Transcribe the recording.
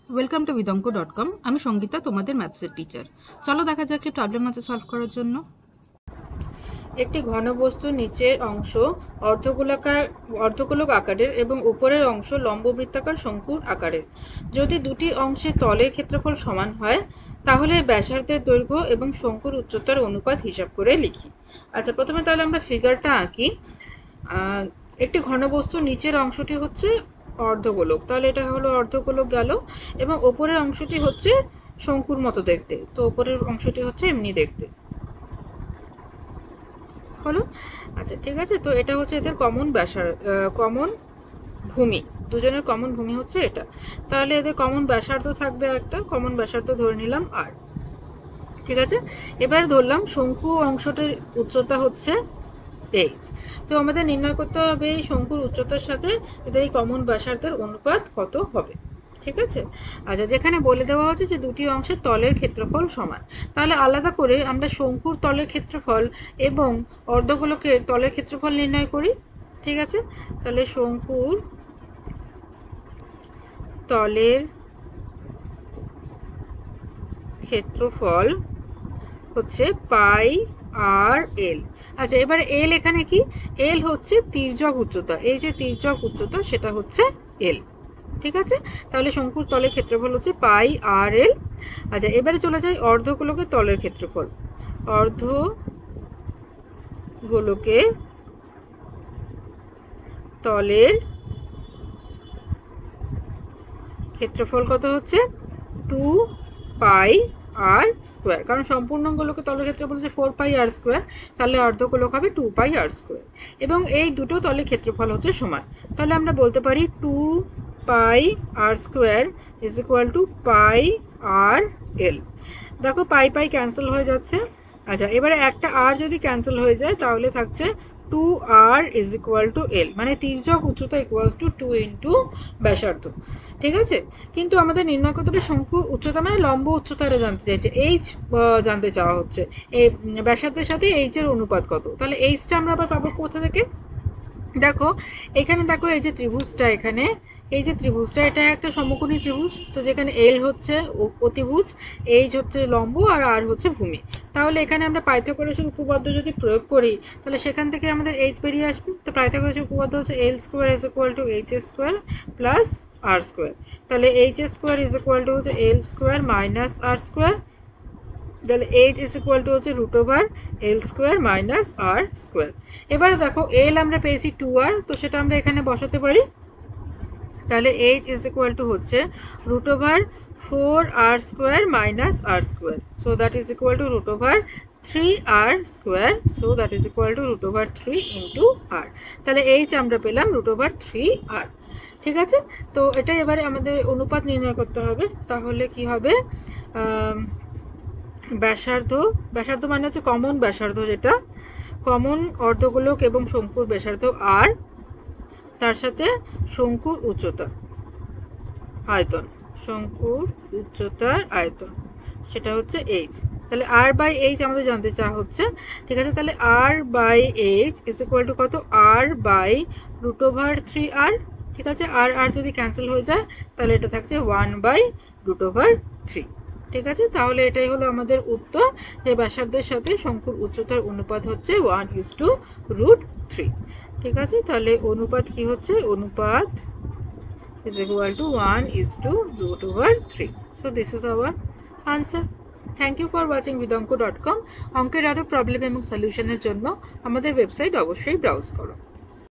Welcome to vidonko.com। আমি সঙ্গীতা, তোমাদের ম্যাথসের teacher. চলো দেখা যাক কি প্রবলেম আছে সলভ করার জন্য। একটি ঘনবস্তুর নিচের অংশ অর্ধগোলক আকারের এবং উপরের অংশ লম্ববৃত্তাকার শঙ্কুর আকারের। যদি দুটি অংশে তলের ক্ষেত্রফল সমান হয় তাহলে ব্যাসার্ধের দৈর্ঘ্য এবং শঙ্কুর উচ্চতার অনুপাত হিসাব করে লিখি। আচ্ছা, প্রথমে তাহলে আমরা ফিগারটা আঁকি। একটি ঘনবস্তুর নিচের অংশটি হচ্ছে অর্ধগোলক, তাহলে এটা হলো অর্ধগোলক গেল, এবং ওপরের অংশটি হচ্ছে শঙ্কুর মতো দেখতে, তো ওপরের অংশটি হচ্ছে এমনি দেখতে হলো। আচ্ছা ঠিক আছে, তো এটা হচ্ছে এদের কমন ভূমি, দুজনের কমন ভূমি হচ্ছে এটা। তাহলে এদের কমন ব্যাসার্ধ থাকবে, একটা কমন ব্যাসার্ধ ধরে নিলাম আর। ঠিক আছে, এবার ধরলাম শঙ্কু অংশটির উচ্চতা হচ্ছে এইচ। তো আমাদের নির্ণয় করতে হবে এই শঙ্কুর উচ্চতার সাথে এদের এই কমন ব্যাসার্ধের অনুপাত কত হবে। ঠিক আছে, আচ্ছা যেখানে বলে দেওয়া হচ্ছে যে দুটি অংশের তলের ক্ষেত্রফল সমান, তাহলে আলাদা করে আমরা শঙ্কুর তলের ক্ষেত্রফল এবং অর্ধগোলকের তলের ক্ষেত্রফল নির্ণয় করি। ঠিক আছে, তাহলে শঙ্কুর তলের ক্ষেত্রফল হচ্ছে পাই আর এল। আচ্ছা, এবার এল এখানে কি? এল হচ্ছে তির্যক উচ্চতা, এই যে তির্যক উচ্চতা সেটা হচ্ছে এল। ঠিক আছে, তাহলে শঙ্কুর তলের ক্ষেত্রফল হচ্ছে পাই আর এল। আচ্ছা, এবারে চলে যাই অর্ধগোলকের তলের ক্ষেত্রফল। অর্ধগোলকের তলের ক্ষেত্রফল কত হচ্ছে? 2 পাই আর স্কোয়ার, কারণ সম্পূর্ণ গোলকে তলের ক্ষেত্রফল হচ্ছে 4 পাই আর স্কোয়ার, তাহলে অর্ধগোলক হবে 2 পাই আর স্কোয়ার, এবং এই দুটো তলের ক্ষেত্রফল হচ্ছে সমান। তাহলে আমরা বলতে পারি 2 পাই আর স্কোয়ার ইজ ইকুয়াল টু পাই আর এল। দেখো পাই পাই ক্যান্সেল হয়ে যাচ্ছে। আচ্ছা, এবারে একটা আর যদি ক্যান্সেল হয়ে যায় তাহলে থাকছে 2r ইজ ইকুয়াল টু এল, মানে তির্যক উচ্চতা ইকুয়ালস টু 2 ইন্টু ব্যাসার্ধ। ঠিক আছে, কিন্তু আমাদের নির্ণয় করতে হবে শঙ্কুর উচ্চতা, মানে লম্ব উচ্চতাটা জানতে চাইছে, এইচ জানতে চাওয়া হচ্ছে। এই ব্যাসার্ধের সাথে এইচ এর অনুপাত কত, তাহলে এইচটা আমরা আবার পাবো কোথা থেকে? দেখো এখানে, দেখো এই যে ত্রিভুজটা, এখানে এই যে ত্রিভুজটা, এটা একটা সমকোণী ত্রিভুজ, তো যেখানে এল হচ্ছে অতিভুজ, এইচ হচ্ছে লম্ব, আর আর হচ্ছে ভূমি। তাহলে এখানে আমরা পাইথাগোরাসের উপপাদ্য যদি প্রয়োগ করি তাহলে সেখান থেকে আমাদের এইচ বেরিয়ে আসবে। তো পাইথাগোরাসের উপপাদ্য হচ্ছে L square is equal to H square plus R square. তাহলে H square is equal to হচ্ছে L square minus R square, তাহলে এইচ ইজ ইকুয়াল টু হচ্ছে root over L square minus R square. এবারে দেখো এল আমরা পেয়েছি 2r, তো সেটা আমরা এখানে বসাতে পারি। তাহলে এইচ ইজ ইকুয়াল টু হচ্ছে root over 4r square minus R square, so that is equal to root over 3r square, so that is equal to root over 3 into R. তাহলে এইচ আমরা পেলাম রুট ওভার 3r। ঠিক আছে, তো এটাই এবারে আমাদের অনুপাত নির্ণয় করতে হবে। তাহলে কি হবে? ব্যাসার্ধ, ব্যাসার্ধ মানে হচ্ছে কমন ব্যাসার্ধ, যেটা কমন অর্ধগোলক এবং শঙ্কুর ব্যাসার্ধ আর, তার সাথে শঙ্কুর উচ্চতা আয়তন, শঙ্কুর উচ্চতার আয়তন সেটা হচ্ছে এইচ। তাহলে আর বাই এইচ আমাদের জানতে চাওয়া হচ্ছে। ঠিক আছে, তাহলে R by H is equal to কত? R by root over 3r। ঠিক আছে, আর আর যদি ক্যান্সেল হয়ে যায় তাহলে এটা থাকছে 1 বাই রুট ওভার 3। ঠিক আছে, তাহলে এটাই হলো আমাদের উত্তর, যে ব্যাসার্ধের সাথে শঙ্কুর উচ্চতার অনুপাত হচ্ছে 1:√3। ঠিক আছে, তাহলে অনুপাত কি হচ্ছে? অনুপাত is equal to 1:√3. So this is our answer. Thank you for watching vidonko.com। অঙ্কের আরও প্রবলেম এবং সলিউশনের জন্য আমাদের ওয়েবসাইট অবশ্যই ব্রাউজ করো।